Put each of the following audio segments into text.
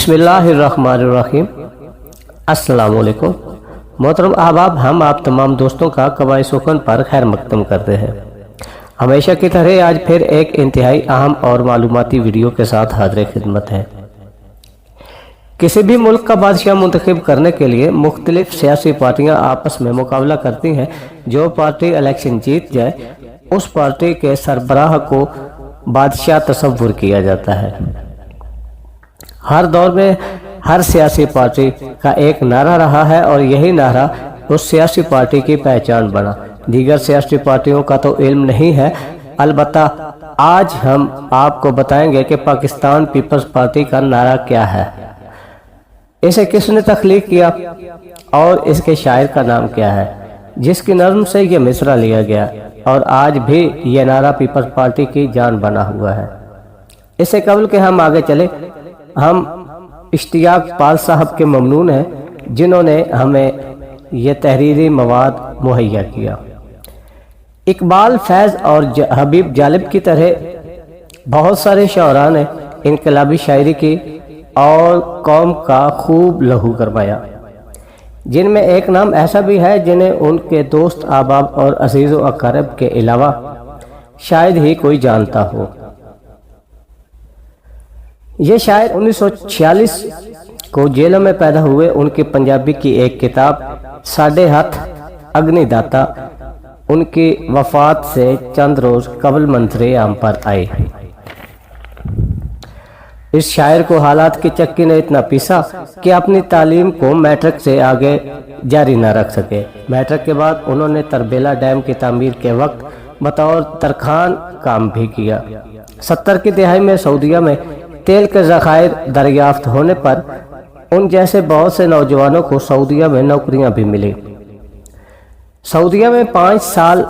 بسم اللہ الرحمن الرحیم۔ السلام علیکم محترم احباب، ہم آپ تمام دوستوں کا قبائل سخن پر خیر مقدم کرتے ہیں۔ ہمیشہ کی طرح آج پھر ایک انتہائی اہم اور معلوماتی ویڈیو کے ساتھ حاضر خدمت ہے۔ کسی بھی ملک کا بادشاہ منتخب کرنے کے لیے مختلف سیاسی پارٹیاں آپس میں مقابلہ کرتی ہیں۔ جو پارٹی الیکشن جیت جائے اس پارٹی کے سربراہ کو بادشاہ تصور کیا جاتا ہے۔ ہر دور میں ہر سیاسی پارٹی کا ایک نعرہ رہا ہے اور یہی نعرہ اس سیاسی پارٹی کی پہچان بنا۔ دیگر سیاسی پارٹیوں کا تو علم نہیں ہے، البتہ آج ہم آپ کو بتائیں گے کہ پاکستان پیپلز پارٹی کا نعرہ کیا ہے، اسے کس نے تخلیق کیا اور اس کے شاعر کا نام کیا ہے جس کی نظم سے یہ مصرع لیا گیا، اور آج بھی یہ نعرہ پیپلز پارٹی کی جان بنا ہوا ہے۔ اس سے قبل کہ ہم آگے چلیں، ہم اشتیاق پال صاحب کے ممنون ہیں جنہوں نے ہمیں یہ تحریری مواد مہیا کیا۔ اقبال، فیض اور حبیب جالب کی طرح بہت سارے شاعراں نے انقلابی شاعری کی اور قوم کا خوب لہو گرمایا، جن میں ایک نام ایسا بھی ہے جنہیں ان کے دوست احباب اور عزیز و اقارب کے علاوہ شاید ہی کوئی جانتا ہو۔ یہ شاعر 1946 کو جیلوں میں پیدا ہوئے۔ ان کی پنجابی کی ایک کتاب ساڈے ہاتھ اگنی داتا ان کی وفات سے چند روز قبل منظر عام پر آئی۔ اس شاعر کو حالات کی چکی نے اتنا پیسا کہ اپنی تعلیم کو میٹرک سے آگے جاری نہ رکھ سکے۔ میٹرک کے بعد انہوں نے تربیلا ڈیم کی تعمیر کے وقت بطور ترخان کام بھی کیا۔ 70 کی دہائی میں سعودیہ میں تیل کے ذخائر دریافت ہونے پر ان جیسے بہت سے نوجوانوں کو سعودیہ میں نوکریاں بھی ملی۔ سعودیہ میں 5 سال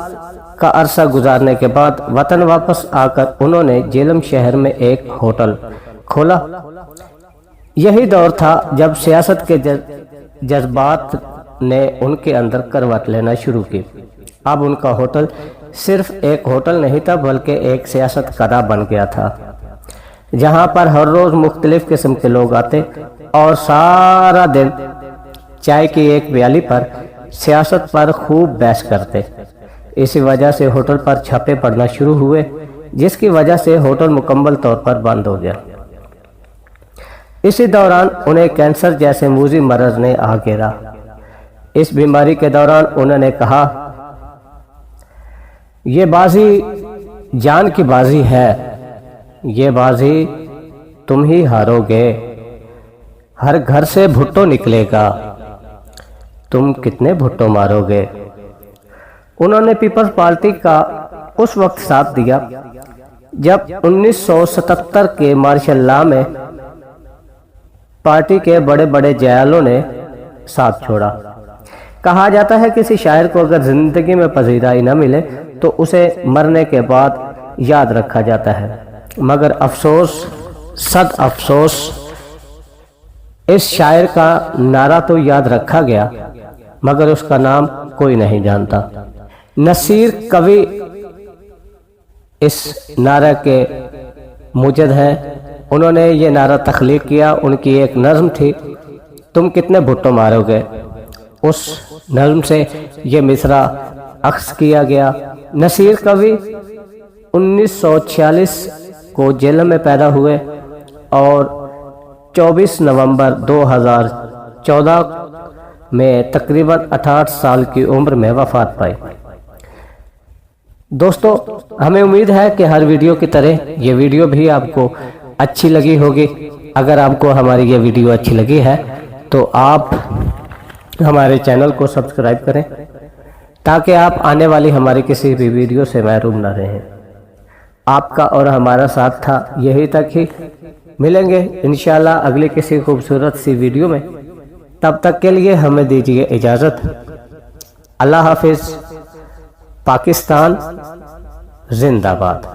کا عرصہ گزارنے کے بعد وطن واپس آ کر انہوں نے جیلم شہر میں ایک ہوٹل کھولا۔ یہی دور تھا جب سیاست کے جذبات نے ان کے اندر کروٹ لینا شروع کی۔ اب ان کا ہوٹل صرف ایک ہوٹل نہیں تھا بلکہ ایک سیاست کدہ بن گیا تھا، جہاں پر ہر روز مختلف قسم کے لوگ آتے اور سارا دن چائے کی ایک پیالی پر سیاست پر خوب بحث کرتے۔ اسی وجہ سے ہوٹل پر چھاپے پڑنا شروع ہوئے، جس کی وجہ سے ہوٹل مکمل طور پر بند ہو گیا۔ اسی دوران انہیں کینسر جیسے موذی مرض نے آ گھیرا۔ اس بیماری کے دوران انہوں نے کہا، یہ بازی جان کی بازی ہے، یہ بازی تم ہی ہارو گے، ہر گھر سے بھٹو نکلے گا، تم کتنے بھٹو مارو گے۔ انہوں نے پیپلز پارٹی کا اس وقت ساتھ دیا جب 1977 کے مارشل لاء میں پارٹی کے بڑے بڑے جیالوں نے ساتھ چھوڑا۔ کہا جاتا ہے کسی شاعر کو اگر زندگی میں پذیرائی نہ ملے تو اسے مرنے کے بعد یاد رکھا جاتا ہے، مگر افسوس، صد افسوس، اس شاعر کا نعرہ تو یاد رکھا گیا مگر اس کا نام کوئی نہیں جانتا۔ نصیر قوی اس نعرے کے موجد ہیں۔ انہوں نے یہ نعرہ تخلیق کیا۔ ان کی ایک نظم تھی، تم کتنے بھٹو مارو گے، اس نظم سے یہ مصرع اخذ کیا گیا۔ نصیر قوی 1946 کو جیل میں پیدا ہوئے اور 24 نومبر 2014 میں تقریباً 68 سال کی عمر میں وفات پائی۔ دوستو، ہمیں امید ہے کہ ہر ویڈیو کی طرح یہ ویڈیو بھی آپ کو اچھی لگی ہوگی۔ اگر آپ کو ہماری یہ ویڈیو اچھی لگی ہے تو آپ ہمارے چینل کو سبسکرائب کریں تاکہ آپ آنے والی ہماری کسی بھی ویڈیو سے محروم نہ رہیں۔ آپ کا اور ہمارا ساتھ تھا، یہی تک ہی۔ ملیں گے انشاءاللہ اگلی کسی خوبصورت سی ویڈیو میں، تب تک کے لیے ہمیں دیجیے اجازت۔ اللہ حافظ۔ پاکستان زندہ باد۔